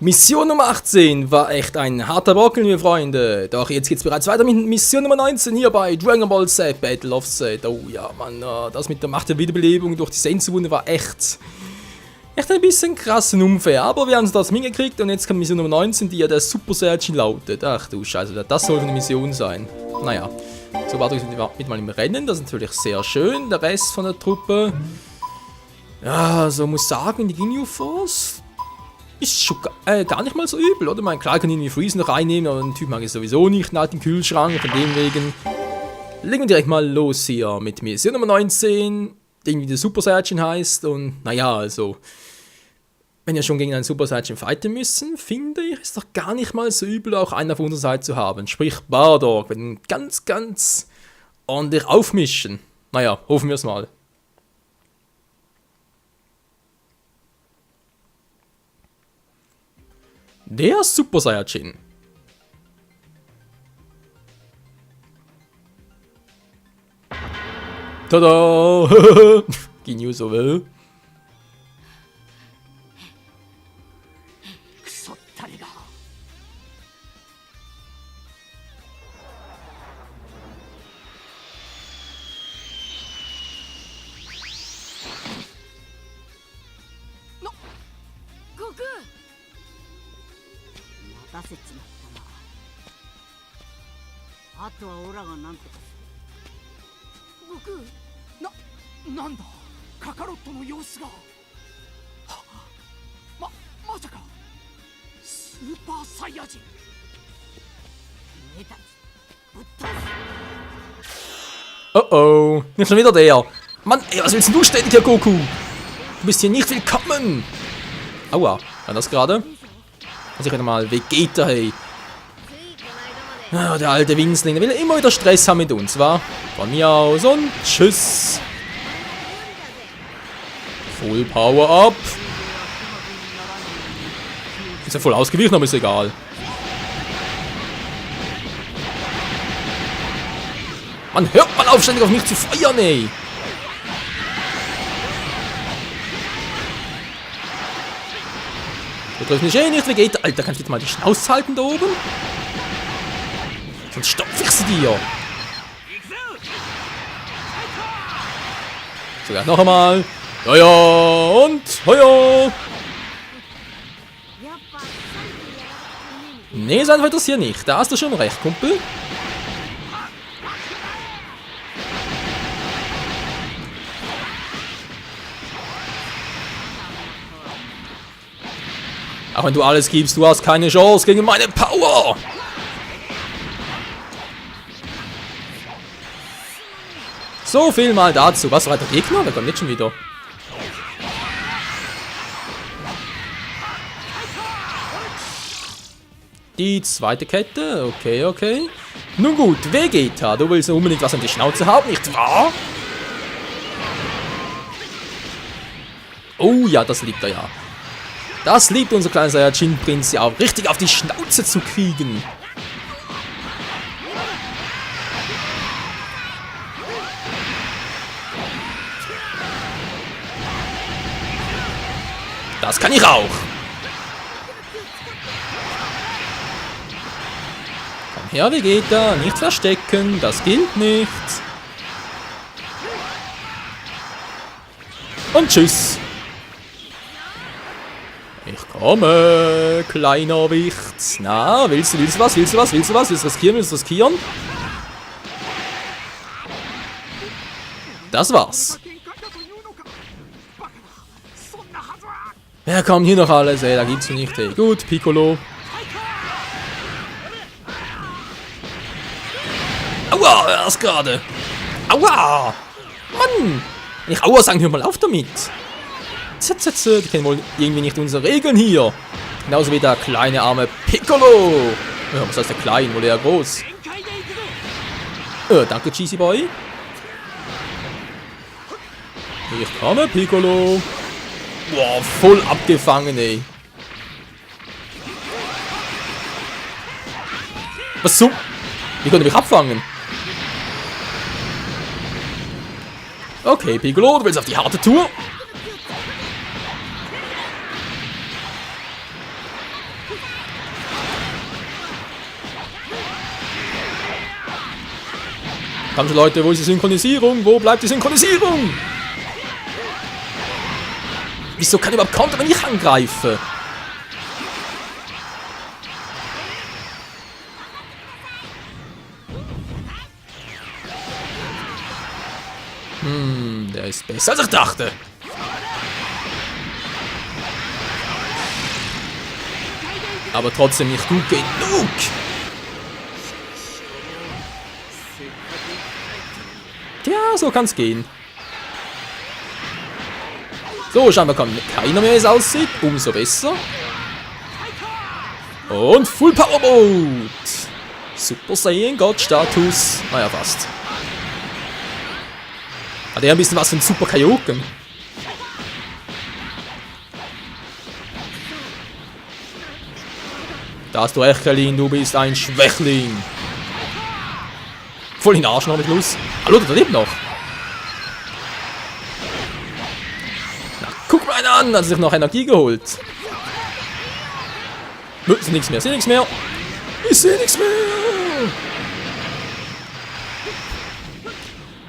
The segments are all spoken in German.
Mission Nummer 18 war echt ein harter Brocken, liebe Freunde. Doch jetzt geht's bereits weiter mit Mission Nummer 19 hier bei Dragon Ball Z Battle of Z. Oh ja, Mann, das mit der Macht der Wiederbelebung durch die Senzu-Wunde war echt ein bisschen krass und unfair. Aber wir haben es trotzdem hingekriegt und jetzt kommt Mission Nummer 19, die ja der Super Saiyajin lautet. Ach du Scheiße, das soll eine Mission sein. Naja, so war es mit mal im Rennen, das ist natürlich sehr schön. Der Rest von der Truppe, ja, so muss sagen, die Ginyu Force ist schon gar nicht mal so übel, oder? Man, klar kann irgendwie Freeze noch reinnehmen, aber den Typ mag ich sowieso nicht nach dem Kühlschrank. Von dem wegen legen wir direkt mal los hier mit Mission Nummer 19, die irgendwie der Super Saiyajin heißt. Und naja, also, wenn wir schon gegen einen Super Saiyajin fighten müssen, finde ich, ist doch gar nicht mal so übel, auch einen auf unserer Seite zu haben. Sprich Bardock, wenn ihn ganz ordentlich aufmischen. Naja, hoffen wir es mal. Der Super Saiyajin. Tada! Ginyu so will. Oh oh, nicht schon wieder der. Mann, ey, was willst du ständig hier, Goku? Du bist hier nicht willkommen. Aua, war das gerade? Also ich werde mal Vegeta, hey. Ah, der alte Winzling, der will immer wieder Stress haben mit uns, wa? Von mir aus und tschüss. Full Power up. Ist ja voll ausgewichen, aber ist egal. Man hört mal auf, ständig auf mich zu feuern, ey. Du triffst mich eh nicht, Vegeta. Alter, kannst du jetzt mal die Schnauze halten da oben? Sonst stopfe ich sie dir. Sogar noch einmal. Ja, ja, und ja. Nee, sein wird das hier nicht. Da hast du schon recht, Kumpel. Auch wenn du alles gibst, du hast keine Chance gegen meine Power. So viel mal dazu. Was war der Gegner? Der kommt jetzt schon wieder. Die zweite Kette. Okay, okay. Nun gut, Vegeta. Du willst unbedingt was an die Schnauze haben, nicht wahr? Oh ja, das liegt er ja. Das liebt unser kleiner Saiyajin-Prinz ja auch richtig auf die Schnauze zu kriegen. Das kann ich auch. Komm her, Vegeta, nicht verstecken, das gilt nicht. Und tschüss. Ich komme, kleiner Wicht. Na, willst du was? Willst du riskieren? Das war's. Ja, komm, hier noch alles, ey, da gibt's nicht, ey. Gut, Piccolo. Aua, erst gerade. Aua! Mann! Wenn ich Aua sagen, hör mal auf damit. Die kennen wohl irgendwie nicht unsere Regeln hier. Genauso wie der kleine arme Piccolo. Ja, was heißt der klein? Wohl eher groß. Danke, Cheesy Boy. Ich komme, Piccolo. Boah, voll abgefangen, ey. Was so? Wie konnte mich abfangen? Okay, Piccolo, du willst auf die harte Tour? Komm schon Leute, wo ist die Synchronisierung? Wo bleibt die Synchronisierung? Wieso kann überhaupt Counter, wenn ich angreife? Der ist besser als ich dachte. Aber trotzdem nicht gut genug. Tja, so kann's gehen. So, scheinbar kommt keiner mehr, wie es aussieht. Umso besser. Und Full Power Mode. Super Saiyan God Status. Naja, fast. Hat er ein bisschen was von Super Kaioken. Da hast du recht, Krillin, du bist ein Schwächling. Voll in den Arsch noch mit Schluss. Hallo, der lebt noch. Na, guck mal einen an, hat sich noch Energie geholt. Ist nichts mehr, ich sehe nichts mehr. Ich sehe nichts mehr.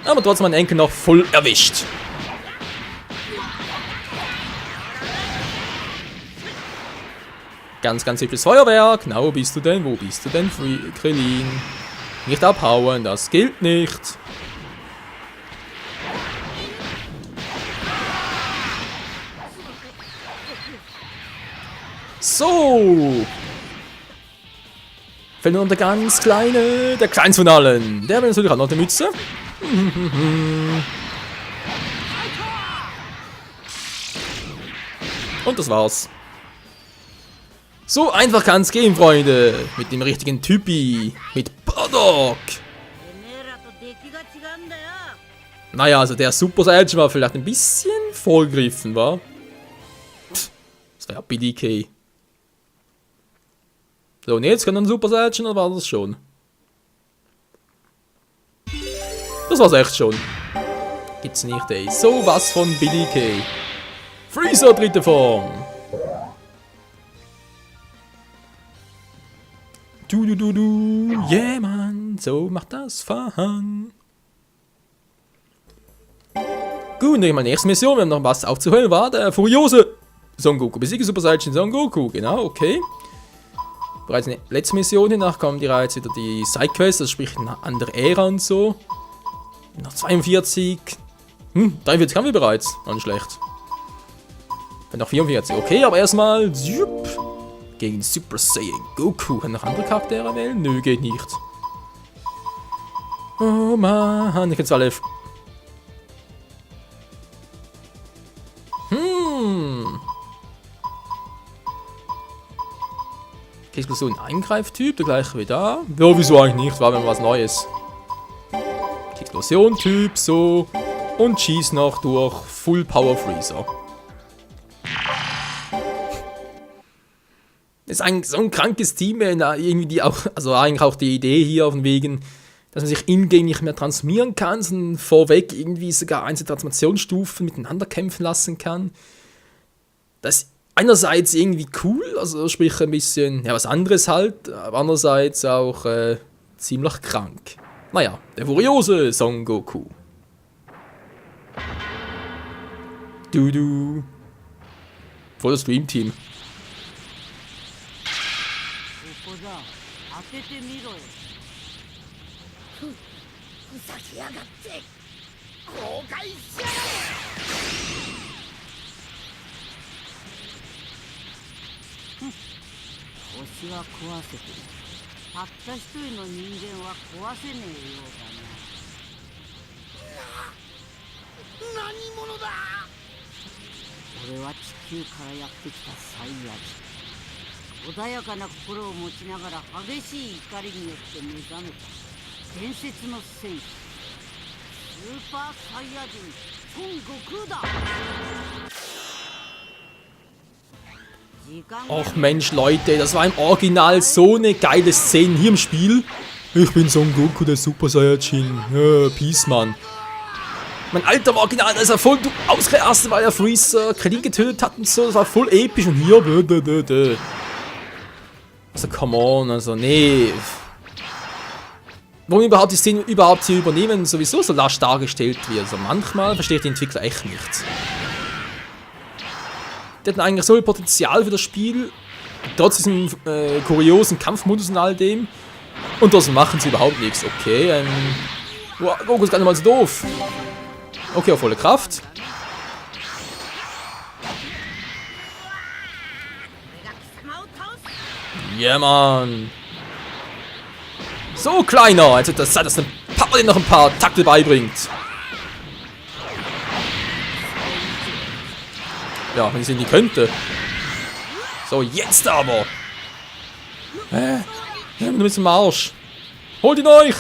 Aber trotzdem mein Enkel noch voll erwischt. Ganz, ganz simples Feuerwerk. Na, wo bist du denn? Wo bist du denn, Krillin? Nicht abhauen, das gilt nicht. So. Fällt nur noch der ganz kleine, der kleinste von allen. Der will natürlich auch noch eine Mütze. Und das war's. So einfach kann's gehen, Freunde. Mit dem richtigen Typi. Mit Bardock. Naja, also der Super Saiyan war vielleicht ein bisschen vorgegriffen, wa? Das war ja BDK. So, und jetzt kann ein Super Saiyan, oder war das schon? Das war's echt schon. Gibt's nicht, ey. So was von BDK. Freezer, dritte Form. Yeah, Mann. So macht das Fahren. Gut, dann mal nächste Mission. Wir haben noch was aufzuholen. War der furiose Son Goku. Besiege Super Saiyan Son Goku. Genau, okay. Bereits eine letzte Mission. Danach kommen jetzt wieder die Sidequests. Das spricht eine andere Ära und so. Noch 42. 43 haben wir bereits. Nicht schlecht. Dann noch 44. Okay, aber erstmal. Gegen Super Saiyan Goku. Kann noch andere Charaktere wählen? Nö, geht nicht. Oh Mann, ich kann es alle. Explosion Eingreiftyp, der gleiche wie da. Ja, wieso eigentlich nicht? War mir was Neues. Explosion-Typ, so. Und schieß noch durch Full Power Freezer. Das ist eigentlich so ein krankes Team, irgendwie die auch, also eigentlich auch die Idee hier von wegen, dass man sich in-game nicht mehr transformieren kann, sondern vorweg irgendwie sogar einzelne Transformationsstufen miteinander kämpfen lassen kann. Das ist einerseits irgendwie cool, also sprich ein bisschen, ja, was anderes halt, aber andererseits auch ziemlich krank. Naja, der furiose Son Goku. Voll das Dream-Team. Och Mensch, Leute, das war im Original so eine geile Szene hier im Spiel. Ich bin Son Goku, der Super Saiyajin. Ja, Peace, Mann. Mein alter Original, da ist er voll ausgerastet, weil er Freezer Krillin getötet hat und so. Das war voll episch und hier. Also, come on, also, nee. Warum überhaupt die Szene überhaupt hier übernehmen, sowieso so lasch dargestellt wird. Also, manchmal versteht die Entwickler echt nicht. Die hatten eigentlich so viel Potenzial für das Spiel, trotz diesem kuriosen Kampfmodus und all dem. Und das machen sie überhaupt nichts. Okay, wow, Goku ist gar nicht mal so doof. Okay, auf volle Kraft. Ja, yeah, Mann. So, Kleiner. Also das Zeit, dass der Papa dir noch ein paar Takte beibringt. Ja, wenn ich es nicht könnte. So, jetzt aber. Ja, du bist im Arsch. Holt ihn euch!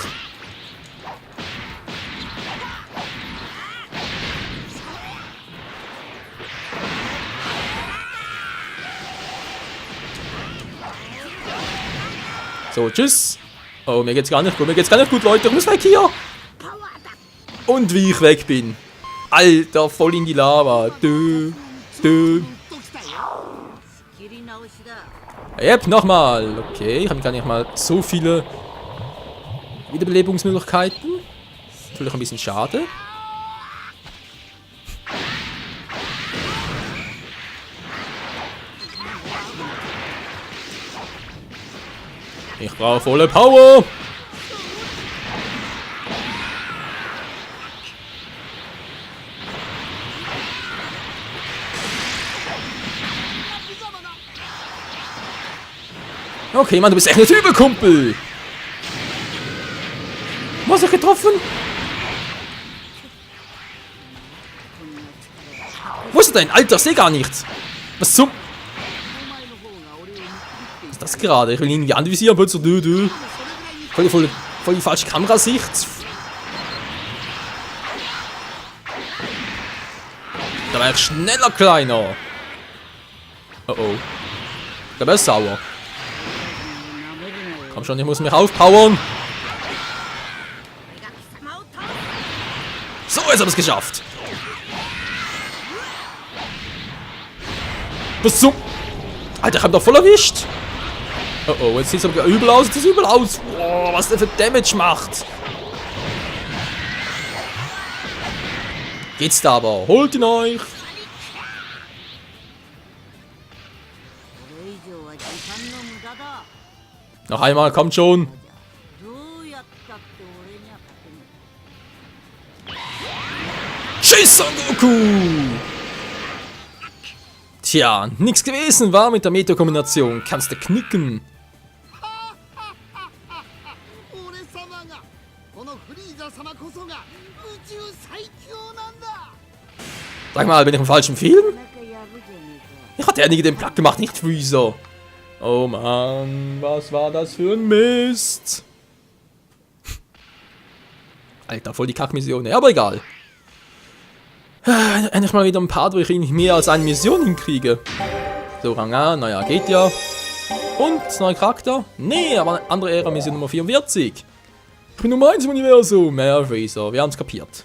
So, tschüss. Oh, mir geht's gar nicht gut. Mir geht's gar nicht gut, Leute. Ich muss weg hier. Und wie ich weg bin. Alter, voll in die Lava. Yep, nochmal. Okay, ich habe gar nicht mal so viele Wiederbelebungsmöglichkeiten. Natürlich ein bisschen schade. Ich brauche volle Power. Okay, Mann, du bist echt ein Typ, Kumpel. Was hat er getroffen? Wo ist er denn? Alter, ich sehe gar nichts. Was zum... Was ist das gerade? Ich will ihn irgendwie anvisieren, aber so voll die falsche Kamerasicht. Da war ich schneller, Kleiner. Oh oh. Der war sauer. Komm schon, ich muss mich aufpowern. So, jetzt haben wir es geschafft. Was zum... Alter, ich hab doch voll erwischt. Oh oh, jetzt sieht es aber übel aus. Jetzt sieht es übel aus. Boah, was der für Damage macht. Geht's da aber. Holt ihn euch. Noch einmal, kommt schon. Tschüss, Son Goku! Tja, nix gewesen war mit der Meta-Kombination. Kannst du knicken. Sag mal, bin ich im falschen Film? Ich hatte einige den Plug gemacht, nicht Freezer. Oh Mann, was war das für ein Mist? Alter, voll die Kackmission, aber egal. Endlich mal wieder ein Part, wo ich nicht mehr als eine Mission hinkriege. So, Rang A, naja, geht ja. Und, neuer Charakter? Nee, aber eine andere Ära, Mission Nummer 44. Ich bin Nummer 1 im Universum. Ja, Freezer, wir haben es kapiert.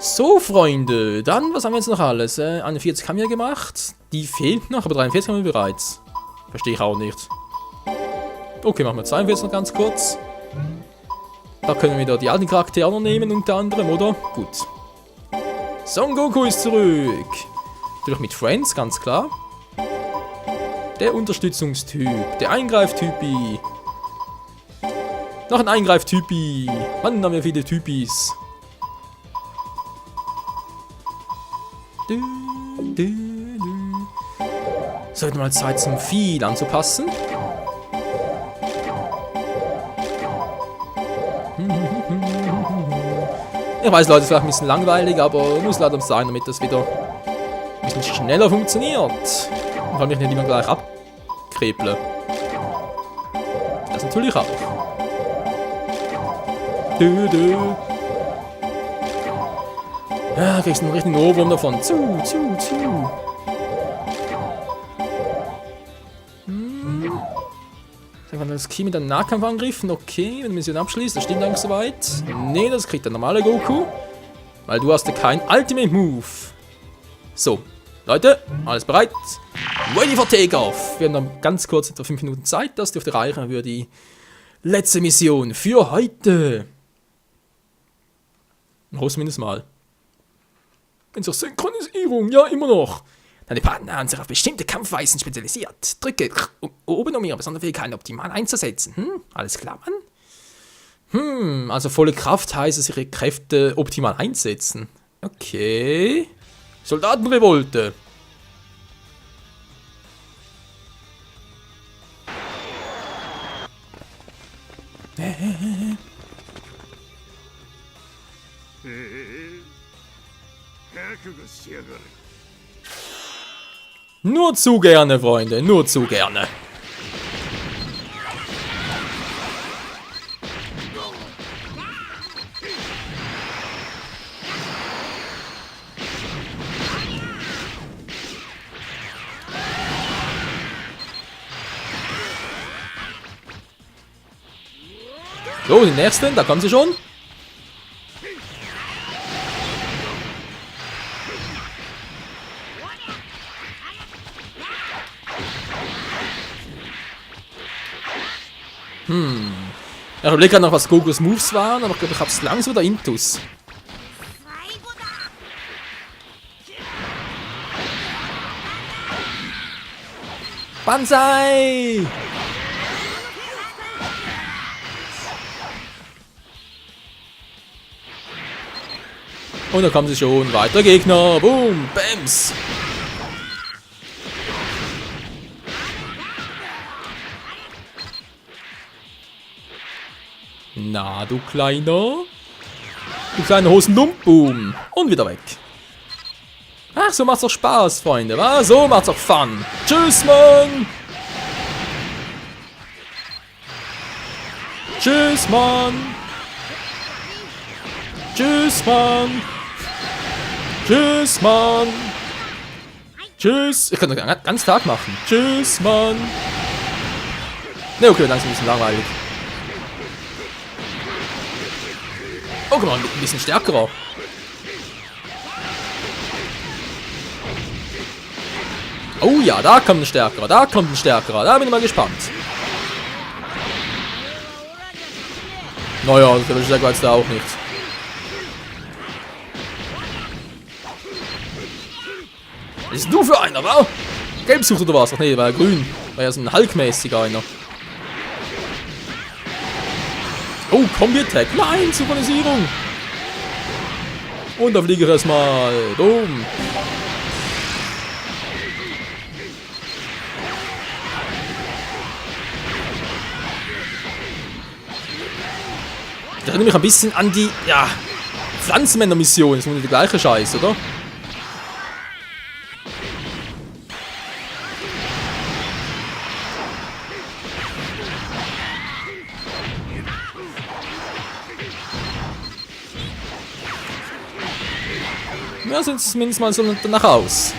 So, Freunde, dann, was haben wir jetzt noch alles? 41 haben wir gemacht. Die fehlt noch, aber 43 haben wir bereits. Verstehe ich auch nicht. Okay, machen wir 42 noch ganz kurz. Da können wir wieder die alten Charaktere noch nehmen, unter anderem, oder? Gut. Son Goku ist zurück. Natürlich mit Friends, ganz klar. Der Unterstützungstyp, der Eingreiftypi. Noch ein Eingreiftypi. Mann, haben wir viele Typis. Es wird mal Zeit zum Feed anzupassen. Ich weiß, Leute, es ist vielleicht ein bisschen langweilig, aber muss leider sein, damit das wieder ein bisschen schneller funktioniert. Und vor allem ich nicht immer gleich abkreble. Das natürlich auch. Ja, kriegst du einen richtigen Ohrwurm davon. Sag mal, das Ki mit einem Nahkampfangriff. Okay, wenn die Mission abschließt, das stimmt eigentlich soweit. Nee, das kriegt der normale Goku. Weil du hast ja keinen Ultimate Move. So, Leute, alles bereit? Ready for Takeoff! Wir haben noch ganz kurz etwa 5 Minuten Zeit, das dürfte reichen für die letzte Mission für heute. Hoffen zumindest mal. In der Synchronisierung, ja, immer noch. Deine Partner haben sich auf bestimmte Kampfweisen spezialisiert. Drücke oben, um ihre besonderen Fähigkeiten optimal einzusetzen. Alles klar, Mann? Also volle Kraft heißt es, ihre Kräfte optimal einsetzen. Okay. Soldatenrevolte. Nur zu gerne, Freunde, nur zu gerne. So, den nächsten, da kommen sie schon. Ich überlege gerade noch, was Gokus Moves waren, aber ich glaube, ich hab's langsam oder Intus. Banzai! Und da kommen sie schon. Weiter Gegner. Boom. Bams. Na, du kleiner. Du kleiner Hosenlump. Boom. Und wieder weg. Ach, so macht's doch Spaß, Freunde. Was? So macht's doch Fun. Tschüss, Mann. Tschüss, Mann. Tschüss, Mann. Tschüss, Mann. Tschüss. Ich kann doch ganz Tag machen. Tschüss, Mann. Ne, okay, langsam ein bisschen langweilig. Oh, guck mal, ein bisschen stärkerer. Oh ja, da kommt ein stärkerer, da kommt ein stärkerer. Da bin ich mal gespannt. Naja, der will stärker als der auch nicht. Was ist du für einer, wa? Gelb sucht oder was? Ach nee, war ja grün. War ja so ein Hulk-mäßiger einer. Oh, Kombi-Attack. Nein, Synchronisierung. Und da fliege ich erstmal. Boom. Ich erinnere mich ein bisschen an die, ja, Pflanzenmänner-Mission. Das ist nur der gleiche Scheiß, oder? Ja, sieht zumindest mal so danach aus.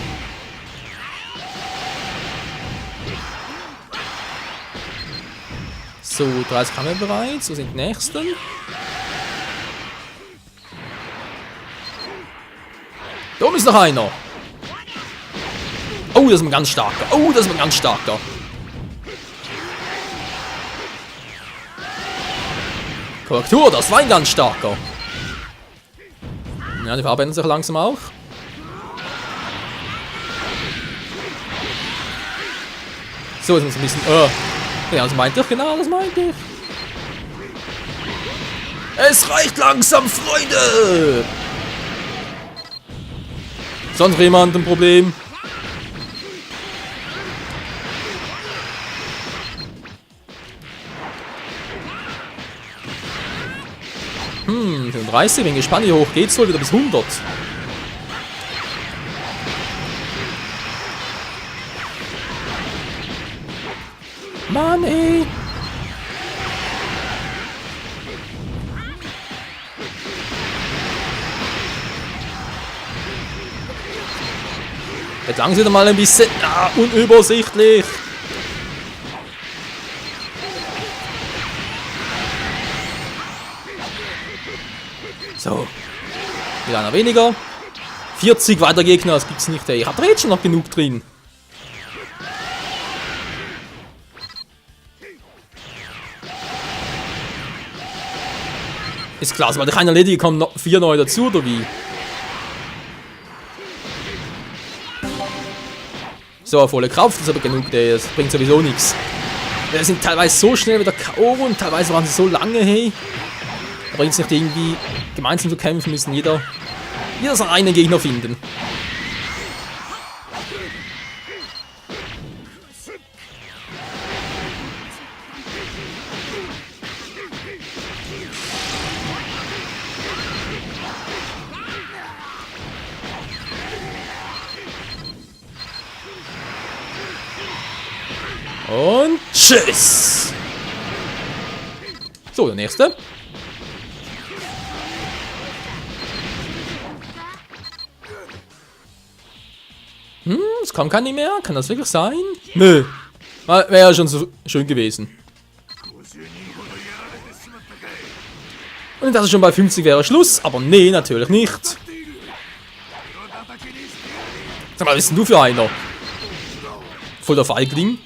So, 30 haben wir bereit. So sind die nächsten. Da oben ist noch einer. Oh, das ist ein ganz starker. Oh, das ist ein ganz starker. Korrektur, das war ein ganz starker. Ja, die verarbeiten sich langsam auch. So, jetzt muss ein bisschen. Ja, das meinte ich, genau, das meinte ich. Es reicht langsam, Freunde! Sonst jemand ein Problem? 35, bin gespannt, wie hoch geht's wohl, wieder bis 100. Mann, ey! Jetzt langsam wieder mal ein bisschen unübersichtlich. So. Wieder einer weniger. 40 weiter Gegner, das gibt's nicht, ey. Ich hab da jetzt schon noch genug drin. Ist klar, sobald ich einen erledige, kommen noch 4 neue dazu, oder wie? So, volle Kraft, das ist aber genug, ey. Das bringt sowieso nichts. Wir sind teilweise so schnell wieder K.O. und teilweise waren sie so lange, hey. Da bringt es nicht irgendwie gemeinsam zu kämpfen, müssen jeder seinen einen Gegner finden. Und tschüss! So, der nächste. Es kommt gar nicht mehr. Kann das wirklich sein? Nö. Wäre ja schon so schön gewesen. Und das ist schon bei 50 wäre Schluss. Aber nee, natürlich nicht. Sag mal, was bist denn du für einer? Voll der Feigling.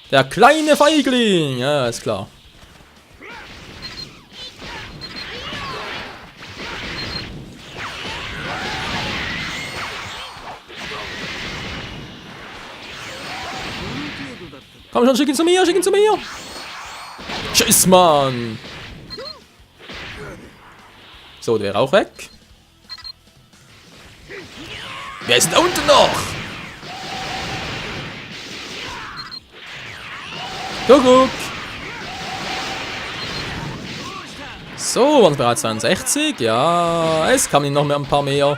Der kleine Feigling. Ja, ist klar. Komm schon, schick ihn zu mir, schick ihn zu mir. Tschüss, Mann. So, der wäre auch weg. Wer ist denn da unten noch? Guck. So, waren es bereits 62. Ja, es kamen noch mehr ein paar mehr.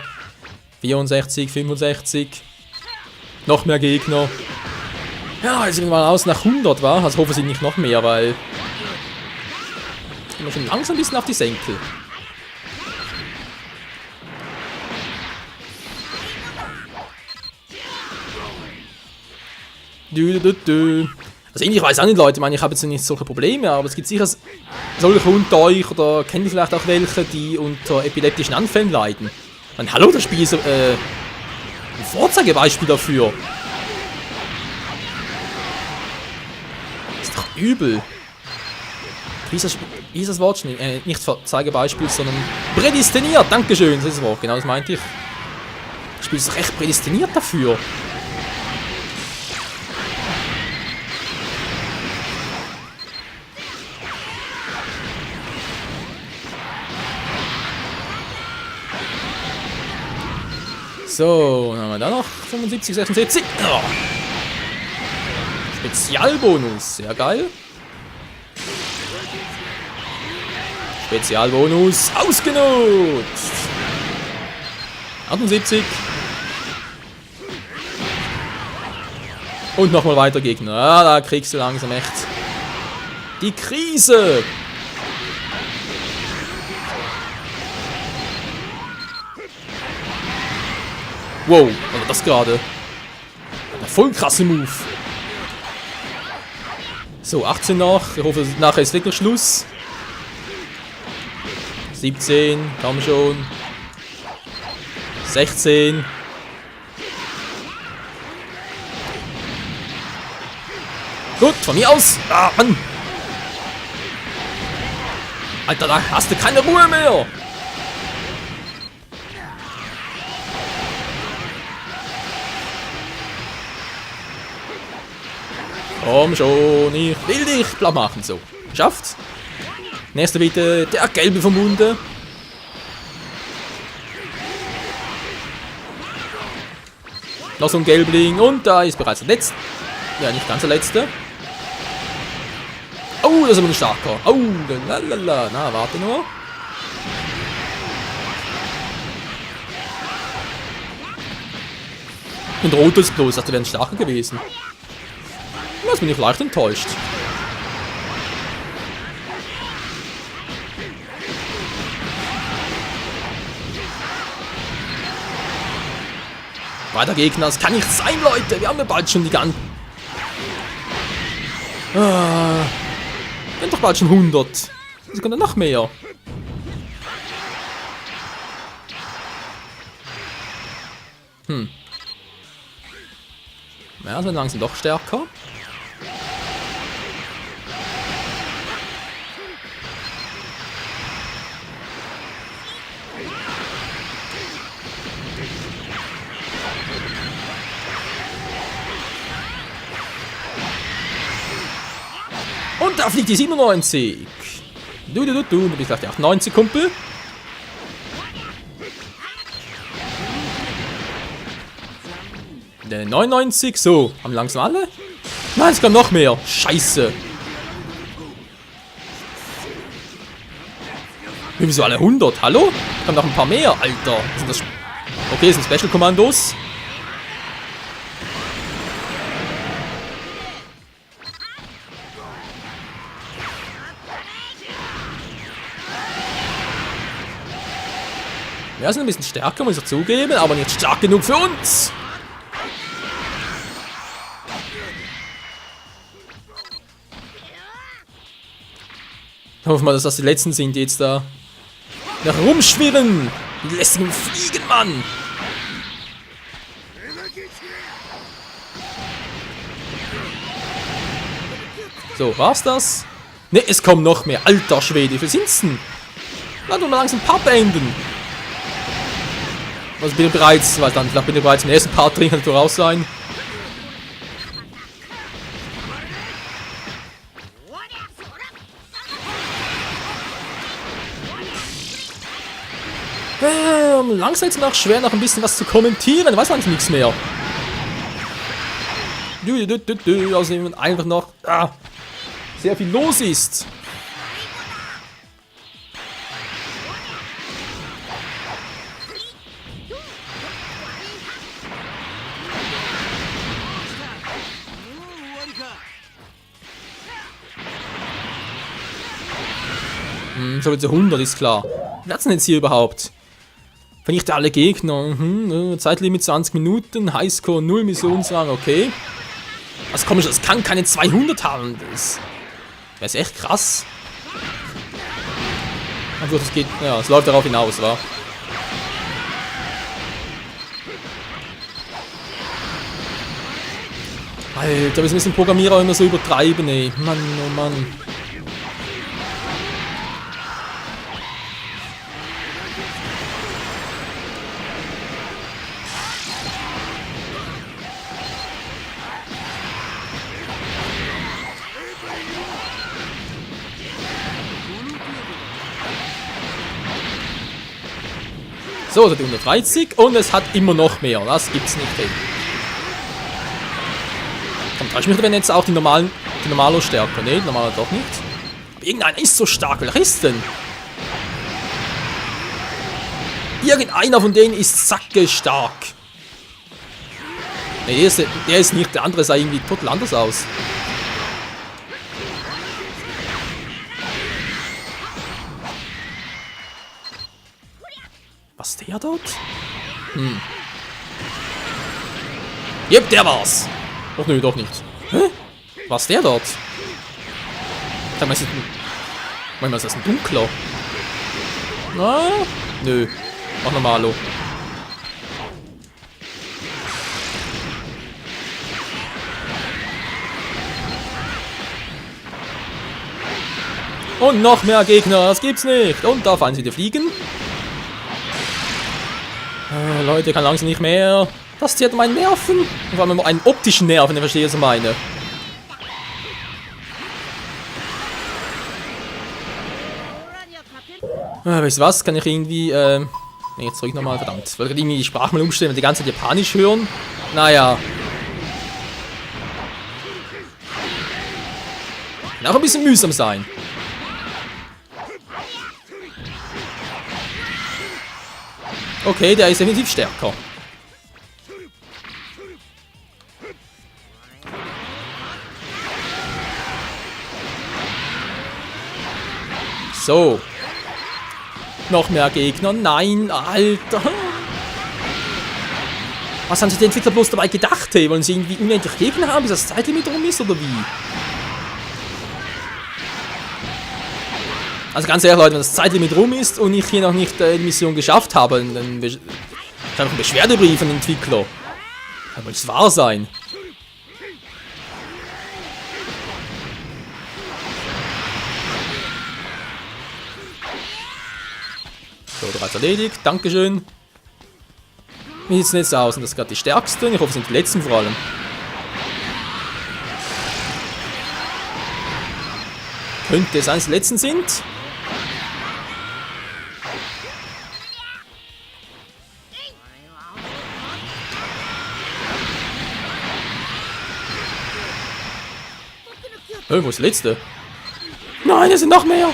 64, 65. Noch mehr Gegner. Ja, jetzt sind wir mal aus nach 100, wa? Also hoffe ich nicht noch mehr, weil... Ich bin schon langsam ein bisschen auf die Senkel. Also irgendwie, ich weiß auch nicht, Leute, ich meine, ich habe jetzt nicht solche Probleme, aber es gibt sicher solche unter euch, oder kennt ihr vielleicht auch welche, die unter epileptischen Anfällen leiden. Ich meine, hallo, das Spiel ist ein Vorzeigebeispiel dafür. Ist doch übel. Wie ist das Wort? Nicht Vorzeigebeispiel, sondern prädestiniert. Dankeschön, das ist das Wort, genau das meinte ich. Das Spiel ist doch echt prädestiniert dafür. So, dann haben wir da noch 75, 76. Oh. Spezialbonus, sehr geil. Spezialbonus ausgenutzt. 78. Und nochmal weiter Gegner. Ah, da kriegst du langsam echt die Krise. Wow, was war das gerade? Ein voll krasse Move. So, 18 noch. Ich hoffe, nachher ist wirklich Schluss. 17, komm schon. 16. Gut, von mir aus. Ah, Mann. Alter, da hast du keine Ruhe mehr. Komm schon, ich will dich platt machen. So, schafft's. Nächster bitte, der gelbe vom Munde. Noch so ein Gelbling und da ist bereits der letzte. Ja, nicht ganz der letzte. Oh, das ist aber ein starker. Oh, lalala. Na, warte nur. Und rot ist bloß, das wäre ein starker gewesen. Das bin ich leicht enttäuscht. Weiter Gegner, das kann nicht sein, Leute. Wir haben ja bald schon die ganzen... wir sind doch bald schon 100. Es kommt ja noch mehr. Ja, so langsam doch stärker. Und da fliegt die 97. Du bist auf die 98, Kumpel. Der 99, so. Haben langsam alle? Nein, es kommt noch mehr. Scheiße. Wieso alle 100? Hallo? Kommen noch ein paar mehr, Alter. Sind das okay, das sind Special-Kommandos. Wir sind ein bisschen stärker, muss ich zugeben, aber nicht stark genug für uns. Hoffen wir, dass das die letzten sind, die jetzt da nach rumschwirren. Die lästigen Fliegen, Mann. So, war's das? Ne, es kommen noch mehr. Alter Schwede, wie viel sind's denn? Lass uns mal langsam ein paar beenden. Also bin ich bereits, weil dann, ich bin ich bereits im ersten Part drin, kann ich raus sein. Langsam ist es noch schwer, noch ein bisschen was zu kommentieren, weiß man nichts mehr. Außerdem einfach noch sehr viel los ist. So jetzt 100 ist klar. Was denn jetzt hier überhaupt? Vernichte alle Gegner. Zeitlimit 20 Minuten. Highscore 0, Missionsrang, okay. Was komisch, das kann keine 200 haben. Das ist echt krass. Aber das geht. Ja, es läuft darauf hinaus, wa? Alter, wir müssen den Programmierer immer so übertreiben, ey. Mann, oh Mann. So, es hat 130 und es hat immer noch mehr. Das gibt's nicht, ey. Komm, täusch mich, wenn jetzt auch die Normalo stärker. Ne, die Normalo doch nicht. Aber irgendeiner ist so stark. Welcher ist denn? Irgendeiner von denen ist zacke stark. Ne, der ist nicht. Der andere sah irgendwie total anders aus. Was der dort? Jep, der war's. Doch nö, doch nicht. Hä? Was der dort? Sag mal, ist das ein dunkler? Na? Nö. Mach normalo. Und noch mehr Gegner, das gibt's nicht. Und da fallen sie die Fliegen. Leute, kann langsam nicht mehr. Das zieht meinen Nerven. Vor allem einen optischen Nerven, ich verstehe, was ich meine. Weißt du was? Kann ich irgendwie, jetzt zurück nochmal, verdammt. Ich wollte irgendwie die Sprache mal umstellen, die ganze Zeit Japanisch hören. Naja. Kann auch ein bisschen mühsam sein. Okay, der ist definitiv stärker. So. Noch mehr Gegner. Nein, Alter. Was haben sich die Entwickler bloß dabei gedacht, hey? Wollen sie irgendwie unendlich Gegner haben, bis das Zeitlimit rum ist, oder wie? Also ganz ehrlich, Leute, wenn das Zeitlimit rum ist und ich hier noch nicht die Mission geschafft habe, dann ist einfach ein Beschwerdebrief von den Entwickler. Kann wohl nicht wahr sein. So, bereits erledigt. Dankeschön. Wie sieht es denn jetzt aus? Sind das gerade die stärksten? Ich hoffe, es sind die letzten vor allem. Könnte es eines der letzten sind? Wo ist der letzte? Nein, es sind noch mehr!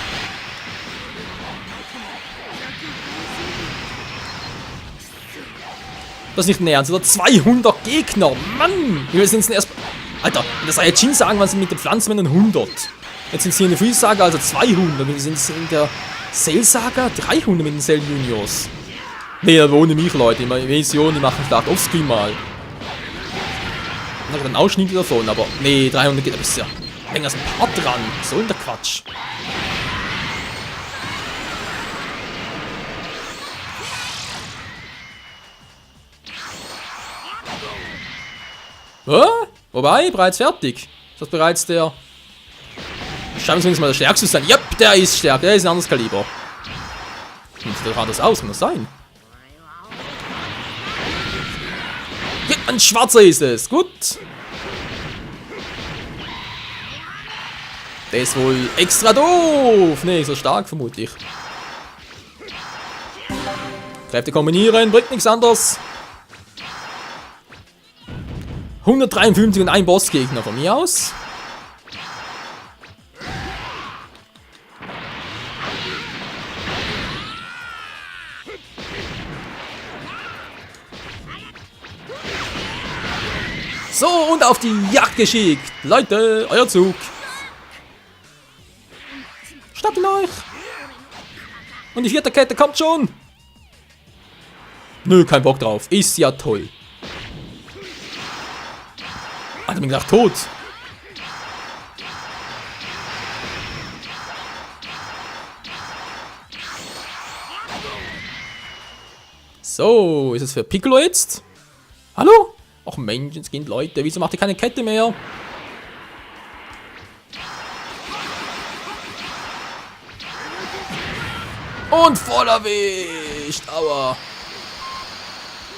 Das ist nicht ein Ernst, oder? 200 Gegner! Mann! Wir sind erst. Alter, das soll jetzt Jin sagen, was sind mit den Pflanzenmännern 100. Jetzt sind sie in der Free-Saga also 200. Wir sind in der Cell-Saga 300 mit den Cell Juniors. Nee, aber ohne mich, Leute. Die Vision, die machen vielleicht offscreen mal. Ich habe einen Ausschnitt davon, aber nee, 300 geht ein bisschen länger als ein paar dran. Was soll denn der Quatsch? Wobei, bereits fertig. Ist das bereits der... Schauen wir uns mal der stärkste sein. Yep, der ist stärker, der ist ein anderes Kaliber. Wie sieht das aus? Kann das sein? Ja, ein schwarzer ist es. Gut. Der ist wohl extra doof. Nee, so stark vermutlich. Kräfte kombinieren, bringt nichts anderes. 153 und ein Bossgegner von mir aus. So, und auf die Jagd geschickt. Leute, euer Zug. Starten euch. Und die 4. Kette kommt schon. Nö, kein Bock drauf. Ist ja toll. Alter, bin gedacht tot. So, ist es für Piccolo jetzt? Hallo? Ach Menschenskind, Leute, wieso macht ihr keine Kette mehr? Und voll erwischt, aua.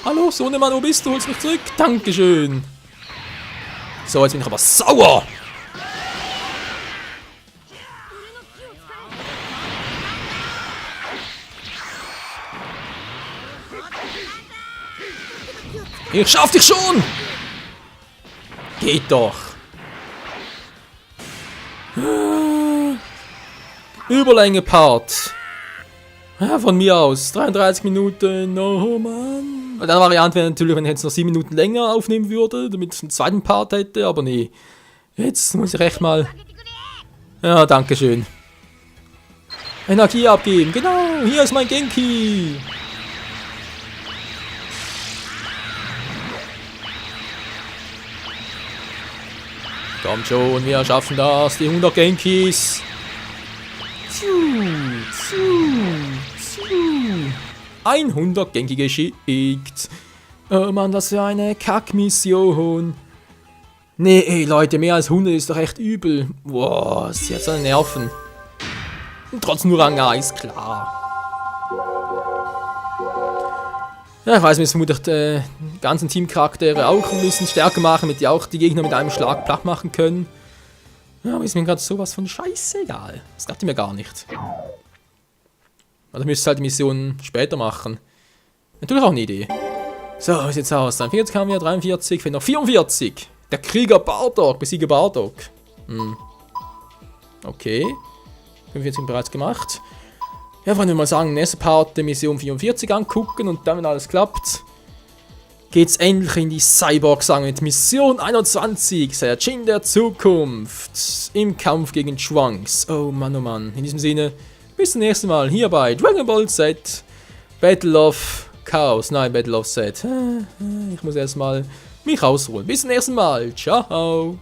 Hallo, Sohnemann, wo bist du? Holst mich zurück? Dankeschön. So, jetzt bin ich aber sauer. Ich schaff dich schon! Geht doch. Überlänge Part. Ja, von mir aus. 33 Minuten. Oh Mann. Eine Variante wäre natürlich, wenn ich jetzt noch 7 Minuten länger aufnehmen würde, damit ich einen zweiten Part hätte, aber nee. Jetzt muss ich echt mal... Ja, dankeschön. Energie abgeben. Genau, hier ist mein Genki. Kommt schon, wir schaffen das. Die 100 Genkis. 100 Genki geschickt. Oh Mann, was für eine Kackmission. Nee, ey, Leute, mehr als 100 ist doch echt übel. Boah, sie hat so eine Nerven. Und trotzdem nur Rang 1, klar. Ja, ich weiß, wir müssen vermutlich die ganzen Teamcharaktere auch ein bisschen stärker machen, damit die auch die Gegner mit einem Schlag platt machen können. Ja, aber ist mir gerade sowas von scheißegal. Das dachte ich mir gar nicht. Also müsste halt die Mission später machen. Natürlich auch eine Idee. So, wie sieht's aus? 43 haben wir, 43, fehlt noch 44. Der Krieger Bardock, besiege Bardock. Okay. 45 bereits gemacht. Ja, wollen wir mal sagen, nächste Part der Mission 44 angucken und dann, wenn alles klappt, geht's endlich in die Cyborg-Saga mit Mission 21, Saiyajin der Zukunft, im Kampf gegen Trunks. Oh Mann, in diesem Sinne, bis zum nächsten Mal hier bei Dragon Ball Z, Battle of Chaos, nein, Battle of Z. Ich muss erstmal mich ausruhen. Bis zum nächsten Mal, ciao.